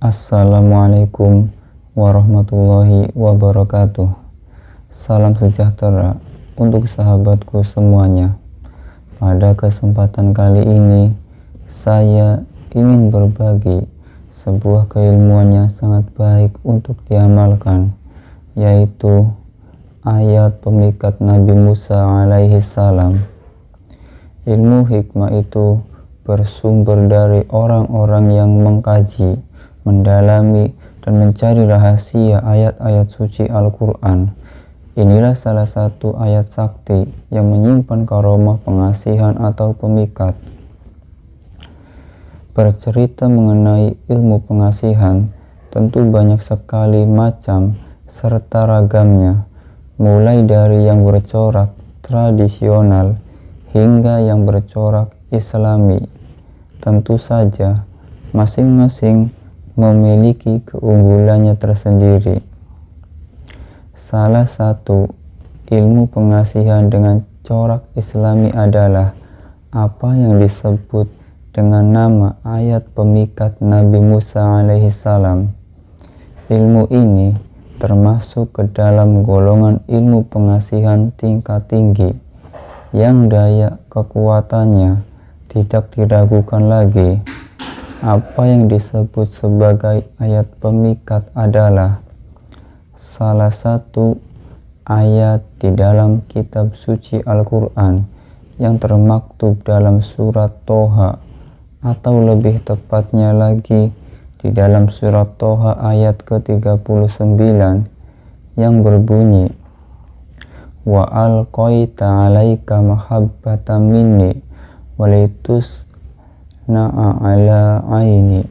Assalamualaikum warahmatullahi wabarakatuh. Salam sejahtera untuk sahabatku semuanya. Pada kesempatan kali ini, saya ingin berbagi sebuah keilmuan yang sangat baik untuk diamalkan, yaitu ayat pemikat Nabi Musa alaihi salam. Ilmu hikmah itu bersumber dari orang-orang yang mengkaji, mendalami, dan mencari rahasia ayat-ayat suci Al-Quran. Inilah salah satu ayat sakti yang menyimpan karomah pengasihan atau pemikat. Bercerita mengenai ilmu pengasihan, tentu banyak sekali macam serta ragamnya, mulai dari yang bercorak tradisional hingga yang bercorak Islami. Tentu saja masing-masing memiliki keunggulannya tersendiri. Salah satu ilmu pengasihan dengan corak Islami adalah apa yang disebut dengan nama ayat pemikat Nabi Musa alaihi salam. Ilmu ini termasuk ke dalam golongan ilmu pengasihan tingkat tinggi yang daya kekuatannya tidak diragukan lagi. Apa yang disebut sebagai ayat pemikat adalah salah satu ayat di dalam kitab suci Al-Quran yang termaktub dalam surat Toha, atau lebih tepatnya lagi di dalam surat Toha ayat ke-39 yang berbunyi, wa alqaita alaika mahabbatan minni walitus ala aini,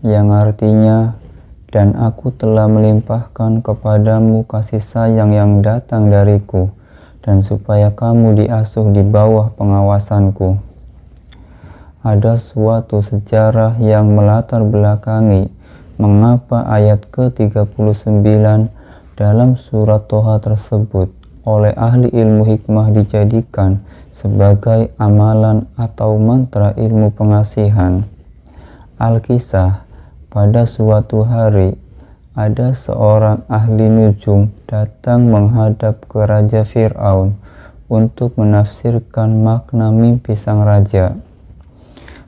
yang artinya, dan aku telah melimpahkan kepadamu kasih sayang yang datang dariku, dan supaya kamu diasuh di bawah pengawasanku. Ada suatu sejarah yang melatar belakangi mengapa ayat ke-39 dalam surat Toha tersebut oleh ahli ilmu hikmah dijadikan sebagai amalan atau mantra ilmu pengasihan. Alkisah, pada suatu hari ada seorang ahli nujum datang menghadap ke Raja Fir'aun untuk menafsirkan makna mimpi sang raja.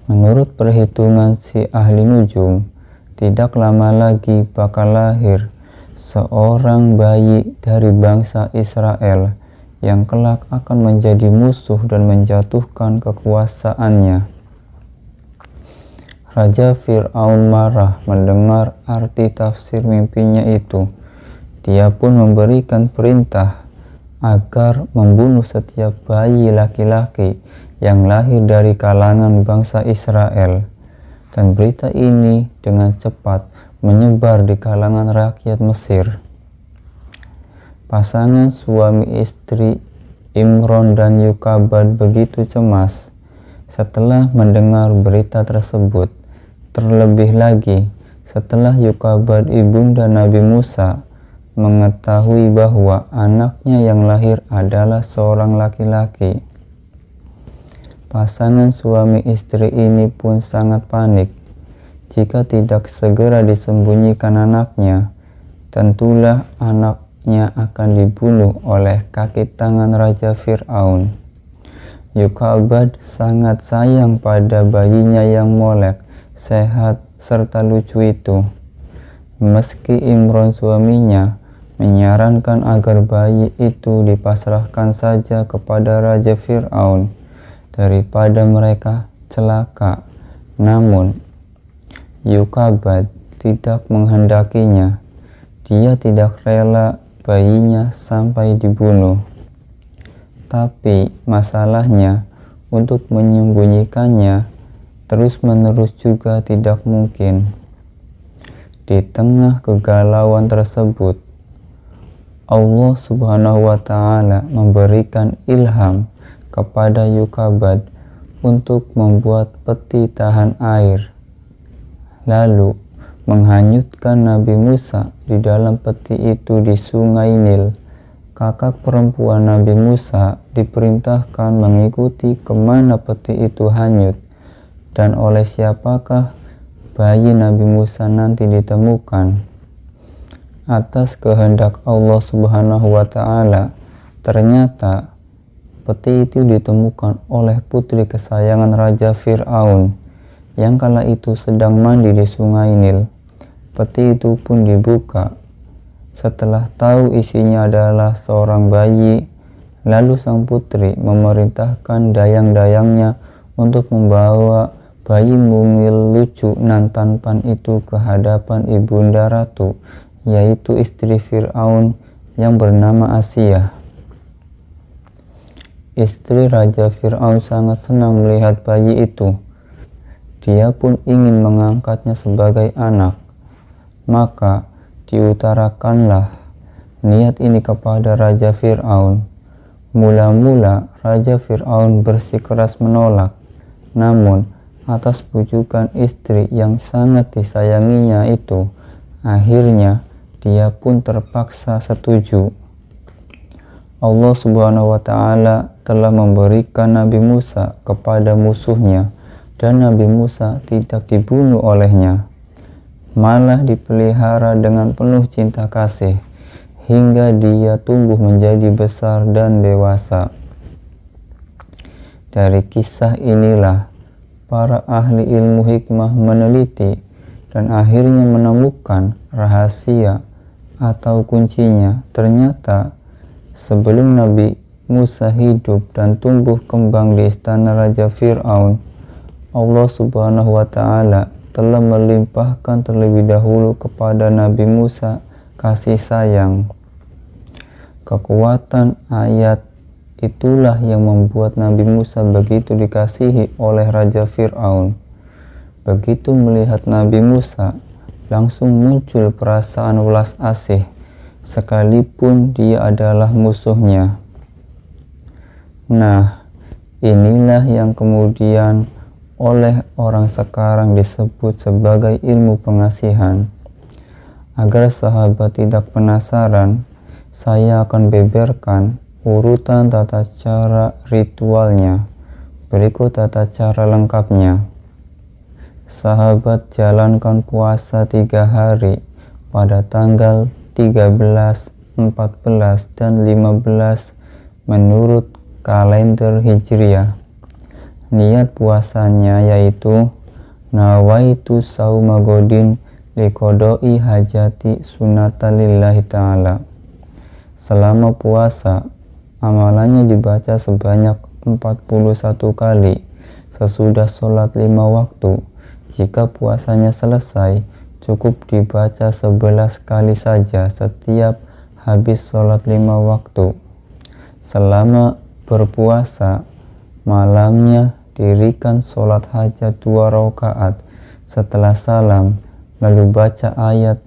Menurut perhitungan si ahli nujum, tidak lama lagi bakal lahir seorang bayi dari bangsa Israel yang kelak akan menjadi musuh dan menjatuhkan kekuasaannya. Raja Fir'aun marah mendengar arti tafsir mimpinya itu. Dia pun memberikan perintah agar membunuh setiap bayi laki-laki yang lahir dari kalangan bangsa Israel. Dan berita ini dengan cepat menyebar di kalangan rakyat Mesir. Pasangan suami istri Imron dan Yukabad begitu cemas setelah mendengar berita tersebut. Terlebih lagi setelah Yukabad ibunda Nabi Musa mengetahui bahwa anaknya yang lahir adalah seorang laki-laki. Pasangan suami istri ini pun sangat panik. Jika tidak segera disembunyikan anaknya, tentulah anaknya akan dibunuh oleh kaki tangan Raja Fir'aun. Yukabad sangat sayang pada bayinya yang molek, sehat, serta lucu itu. Meski Imron suaminya menyarankan agar bayi itu dipasrahkan saja kepada Raja Fir'aun daripada mereka celaka, namun Yukabad tidak menghendakinya. Dia tidak rela bayinya sampai dibunuh. Tapi masalahnya, untuk menyembunyikannya terus-menerus juga tidak mungkin. Di tengah kegalauan tersebut, Allah Subhanahu wa Ta'ala memberikan ilham kepada Yukabad untuk membuat peti tahan air, lalu menghanyutkan Nabi Musa di dalam peti itu di sungai Nil. Kakak perempuan Nabi Musa diperintahkan mengikuti kemana peti itu hanyut dan oleh siapakah bayi Nabi Musa nanti ditemukan, atas kehendak Allah Subhanahu wa Ta'ala, ternyata peti itu ditemukan oleh putri kesayangan Raja Fir'aun yang kala itu sedang mandi di sungai Nil. Peti itu pun dibuka. Setelah tahu isinya adalah seorang bayi, lalu sang putri memerintahkan dayang-dayangnya untuk membawa bayi mungil lucu nan tampan itu ke hadapan ibunda ratu, yaitu istri Fir'aun yang bernama Asia. Istri Raja Fir'aun sangat senang melihat bayi itu. Dia pun ingin mengangkatnya sebagai anak. Maka diutarakanlah niat ini kepada Raja Fir'aun. Mula-mula Raja Fir'aun bersikeras menolak, namun atas bujukan istri yang sangat disayanginya itu, akhirnya dia pun terpaksa setuju. Allah Subhanahu wa Ta'ala telah memberikan Nabi Musa kepada musuhnya, dan Nabi Musa tidak dibunuh olehnya, malah dipelihara dengan penuh cinta kasih hingga dia tumbuh menjadi besar dan dewasa. Dari kisah inilah para ahli ilmu hikmah meneliti dan akhirnya menemukan rahasia atau kuncinya. Ternyata sebelum Nabi Musa hidup dan tumbuh kembang di istana Raja Fir'aun, Allah Subhanahu wa Ta'ala telah melimpahkan terlebih dahulu kepada Nabi Musa kasih sayang. Kekuatan ayat itulah yang membuat Nabi Musa begitu dikasihi oleh Raja Fir'aun. Begitu melihat Nabi Musa, langsung muncul perasaan welas asih, sekalipun dia adalah musuhnya. Nah, inilah yang kemudian oleh orang sekarang disebut sebagai ilmu pengasihan. Agar sahabat tidak penasaran, saya akan beberkan urutan tata cara ritualnya. Berikut tata cara lengkapnya. Sahabat jalankan puasa 3 hari pada tanggal 13, 14, dan 15 menurut kalender Hijriah. Niat puasanya yaitu nawaitu sauma godin liqodoi hajati sunatan lillahi ta'ala. Selama puasa, amalannya dibaca sebanyak 41 kali sesudah sholat 5 waktu. Jika puasanya selesai, cukup dibaca 11 kali saja setiap habis sholat 5 waktu. Selama berpuasa, malamnya dirikan sholat hajat 2 rakaat setelah salam, lalu baca ayat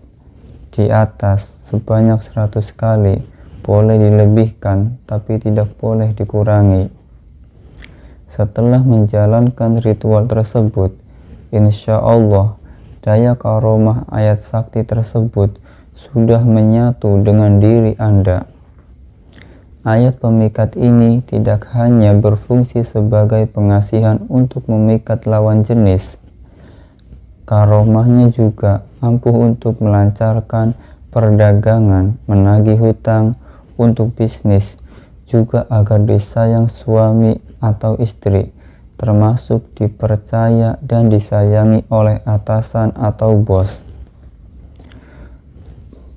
di atas sebanyak 100 kali. Boleh dilebihkan, tapi tidak boleh dikurangi. Setelah menjalankan ritual tersebut, insya Allah daya karomah ayat sakti tersebut sudah menyatu dengan diri Anda. Ayat pemikat ini tidak hanya berfungsi sebagai pengasihan untuk memikat lawan jenis, karomahnya juga ampuh untuk melancarkan perdagangan, menagih hutang untuk bisnis, juga agar disayang suami atau istri, termasuk dipercaya dan disayangi oleh atasan atau bos.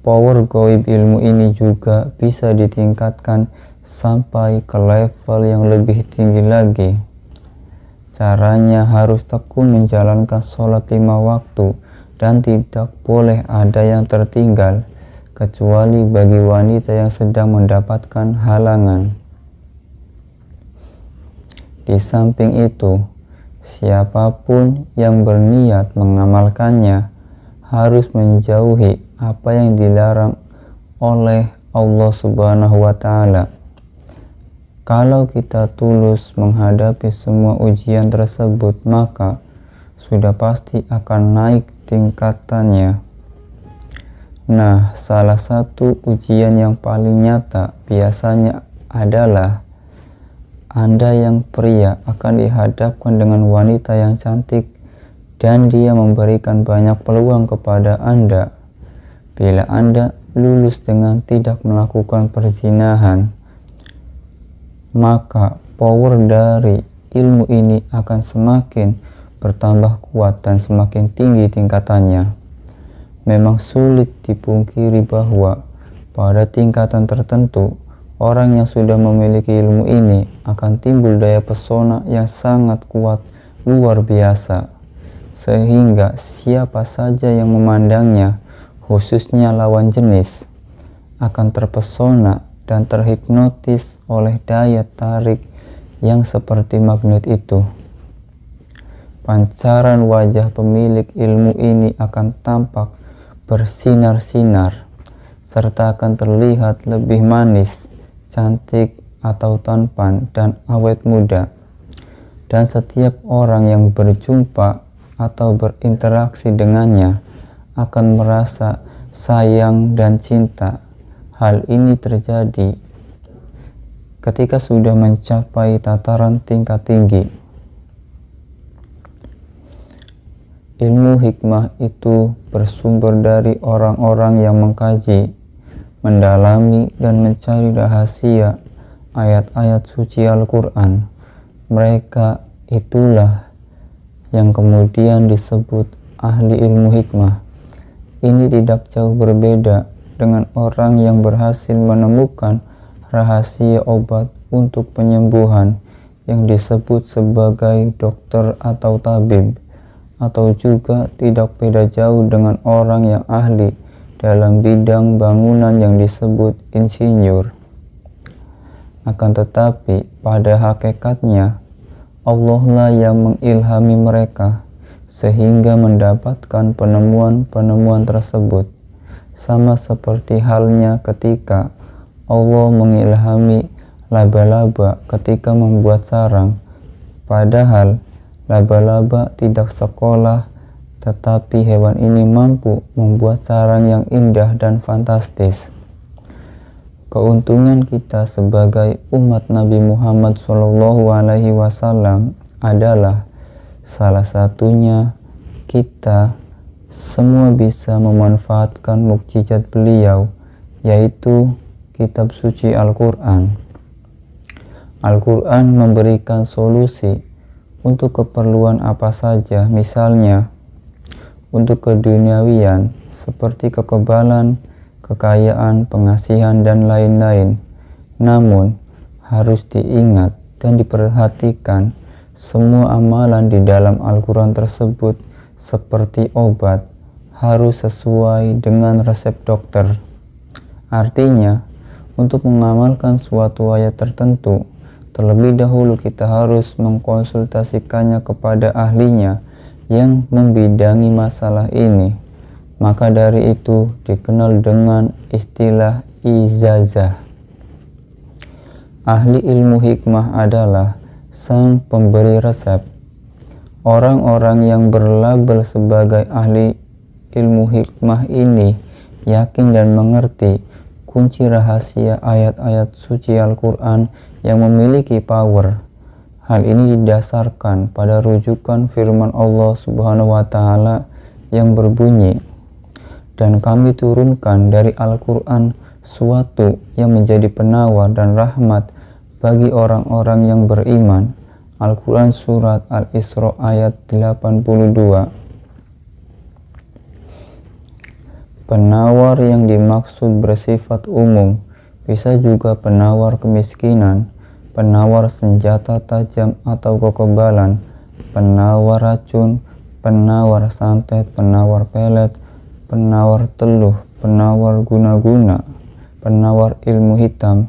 Power goib ilmu ini juga bisa ditingkatkan sampai ke level yang lebih tinggi lagi. Caranya harus tekun menjalankan sholat 5 waktu dan tidak boleh ada yang tertinggal, kecuali bagi wanita yang sedang mendapatkan halangan. Di samping itu, siapapun yang berniat mengamalkannya harus menjauhi apa yang dilarang oleh Allah Subhanahu wa Ta'ala. Kalau kita tulus menghadapi semua ujian tersebut, maka sudah pasti akan naik tingkatannya. Nah, salah satu ujian yang paling nyata biasanya adalah Anda yang pria akan dihadapkan dengan wanita yang cantik dan Dia memberikan banyak peluang kepada Anda. Bila Anda lulus dengan tidak melakukan perzinahan, maka power dari ilmu ini akan semakin bertambah kuat dan semakin tinggi tingkatannya. Memang sulit dipungkiri bahwa pada tingkatan tertentu, orang yang sudah memiliki ilmu ini akan timbul daya pesona yang sangat kuat luar biasa, sehingga siapa saja yang memandangnya, khususnya lawan jenis, akan terpesona dan terhipnotis oleh daya tarik yang seperti magnet itu. Pancaran wajah pemilik ilmu ini akan tampak bersinar-sinar, serta akan terlihat lebih manis, cantik atau tampan, dan awet muda. Dan setiap orang yang berjumpa atau berinteraksi dengannya akan merasa sayang dan cinta. Hal ini terjadi ketika sudah mencapai tataran tingkat tinggi. Ilmu hikmah itu bersumber dari orang-orang yang mengkaji, mendalami, dan mencari rahasia ayat-ayat suci Al-Quran. Mereka itulah yang kemudian disebut ahli ilmu hikmah. Ini tidak jauh berbeda dengan orang yang berhasil menemukan rahasia obat untuk penyembuhan yang disebut sebagai dokter atau tabib, atau juga tidak beda jauh dengan orang yang ahli dalam bidang bangunan yang disebut insinyur. Akan tetapi pada hakikatnya Allah lah yang mengilhami mereka sehingga mendapatkan penemuan-penemuan tersebut, sama seperti halnya ketika Allah mengilhami laba-laba ketika membuat sarang, padahal laba-laba tidak sekolah, tetapi hewan ini mampu membuat sarang yang indah dan fantastis. Keuntungan kita sebagai umat Nabi Muhammad SAW adalah salah satunya kita semua bisa memanfaatkan mukjizat beliau, yaitu kitab suci Al-Quran. Al-Quran memberikan solusi untuk keperluan apa saja, misalnya untuk keduniawian seperti kekebalan, kekayaan, pengasihan, dan lain-lain. Namun, harus diingat dan diperhatikan semua amalan di dalam Al-Quran tersebut seperti obat harus sesuai dengan resep dokter. Artinya, untuk mengamalkan suatu ayat tertentu, terlebih dahulu kita harus mengkonsultasikannya kepada ahlinya yang membidangi masalah ini. Maka dari itu dikenal dengan istilah ijazah. Ahli ilmu hikmah adalah sang pemberi resep. Orang-orang yang berlabel sebagai ahli ilmu hikmah ini yakin dan mengerti kunci rahasia ayat-ayat suci Al-Quran yang memiliki power. Hal ini didasarkan pada rujukan firman Allah Subhanahu wa Ta'ala yang berbunyi, "Dan kami turunkan dari Al-Quran suatu yang menjadi penawar dan rahmat bagi orang-orang yang beriman." Al-Quran Surat Al-Isra ayat 82. Penawar yang dimaksud bersifat umum, bisa juga penawar kemiskinan, penawar senjata tajam atau kekebalan, penawar racun, penawar santet, penawar pelet, penawar teluh, penawar guna-guna, penawar ilmu hitam.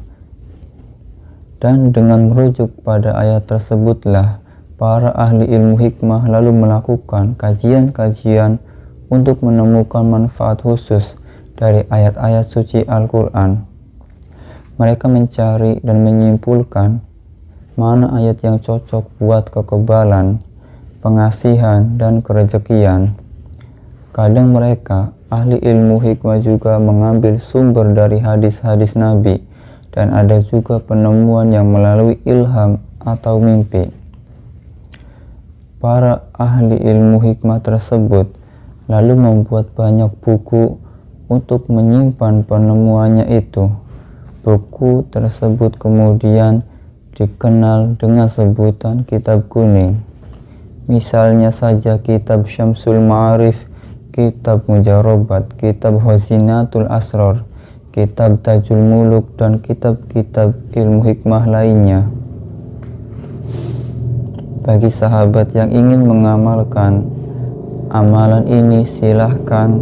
Dan dengan merujuk pada ayat tersebutlah para ahli ilmu hikmah lalu melakukan kajian-kajian untuk menemukan manfaat khusus dari ayat-ayat suci Al-Quran. Mereka mencari dan menyimpulkan mana ayat yang cocok buat kekebalan, pengasihan, dan kerezekian. Kadang mereka, ahli ilmu hikmah, juga mengambil sumber dari hadis-hadis Nabi, dan ada juga penemuan yang melalui ilham atau mimpi. Para ahli ilmu hikmah tersebut lalu membuat banyak buku untuk menyimpan penemuannya itu. Buku tersebut kemudian dikenal dengan sebutan kitab kuning. Misalnya saja kitab Syamsul Ma'arif, kitab Mujarobat, kitab Khazinatul Asrar, kitab Tajul Muluk, dan kitab-kitab ilmu hikmah lainnya. Bagi sahabat yang ingin mengamalkan amalan ini, silahkan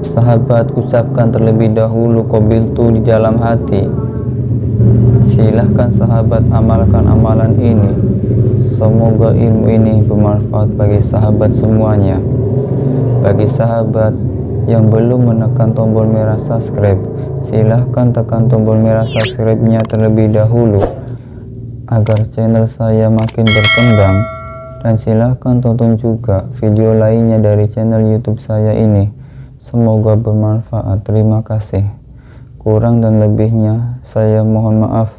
sahabat ucapkan terlebih dahulu qabiltu di dalam hati. Silahkan sahabat amalkan amalan ini. Semoga ilmu ini bermanfaat bagi sahabat semuanya. Bagi sahabat yang belum menekan tombol merah subscribe, silahkan tekan tombol merah subscribe-nya terlebih dahulu agar channel saya makin berkembang. Dan silahkan tonton juga video lainnya dari channel YouTube saya ini. Semoga bermanfaat. Terima kasih. Kurang dan lebihnya saya mohon maaf.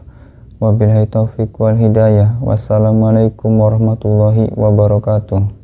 Wabillahi taufiq wal hidayah. Wassalamualaikum warahmatullahi wabarakatuh.